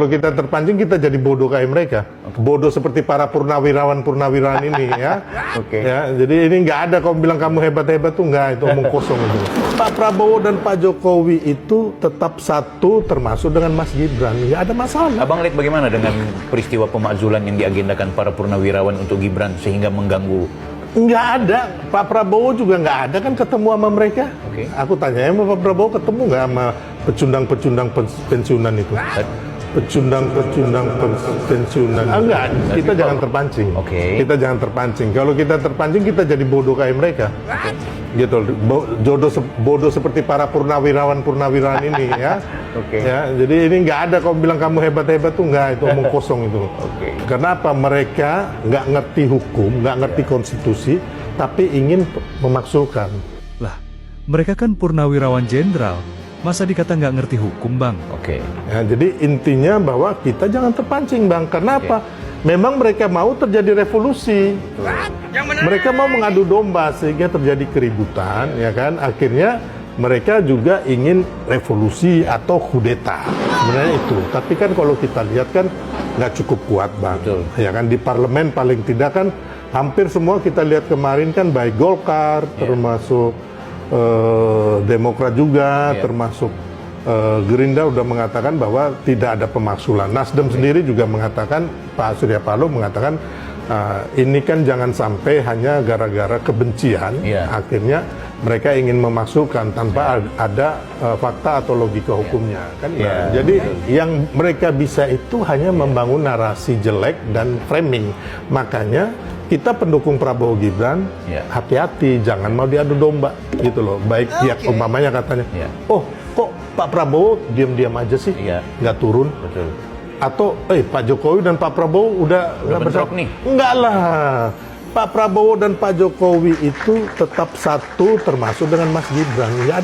Kalau kita terpancing, kita jadi bodoh kayak mereka. Bodoh seperti para purnawirawan ini ya. Ya, jadi ini nggak ada kalau bilang kamu hebat-hebat tuh nggak, itu omong kosong itu. Pak Prabowo dan Pak Jokowi itu tetap satu, termasuk dengan Mas Gibran. Nggak ada masalah. Abang lihat bagaimana dengan peristiwa pemakzulan yang diagendakan para purnawirawan untuk Gibran sehingga mengganggu? Nggak ada. Pak Prabowo juga nggak ada kan ketemu sama mereka. Aku tanya sama Pak Prabowo, ketemu nggak sama pecundang-pecundang pensiunan itu? Pecundang-pecundang pensiunan. Enggak, kita jangan terpancing. Kita jangan terpancing. Kalau kita terpancing, kita jadi bodoh kayak mereka. Gitu. Bodoh seperti para purnawirawan ini ya. Ya, jadi ini nggak ada kalau bilang kamu hebat-hebat tuh nggak, itu omong kosong itu. Kenapa? Mereka nggak ngerti hukum, nggak ngerti konstitusi, tapi ingin memaksulkan. Lah, mereka kan purnawirawan jenderal. Masa dikata nggak ngerti hukum, Bang? Ya, jadi intinya bahwa kita jangan terpancing, Bang. Kenapa? Memang mereka mau terjadi revolusi. Mereka mau mengadu domba sehingga terjadi keributan, ya kan? Akhirnya mereka juga ingin revolusi atau kudeta. Sebenarnya itu. Tapi kan kalau kita lihat kan nggak cukup kuat, Bang. Ya kan, di parlemen paling tidak kan hampir semua kita lihat kemarin kan, baik Golkar termasuk Demokrat juga, termasuk Gerindra udah mengatakan bahwa tidak ada pemaksulan. Nasdem sendiri juga mengatakan, Pak Surya Paloh mengatakan ini kan jangan sampai hanya gara-gara kebencian, akhirnya mereka ingin memaksulkan tanpa ada fakta atau logika hukumnya. Kan? Jadi yang mereka bisa itu hanya membangun narasi jelek dan framing. Makanya kita pendukung Prabowo Gibran, hati-hati, jangan mau diadu domba, gitu loh. Baik pihak umpamanya katanya, oh kok Pak Prabowo diam-diam aja sih, nggak turun. Atau, Pak Jokowi dan Pak Prabowo udah bentrok nih? Enggak lah. Pak Prabowo dan Pak Jokowi itu tetap satu, termasuk dengan Mas Gibran. Nggak ada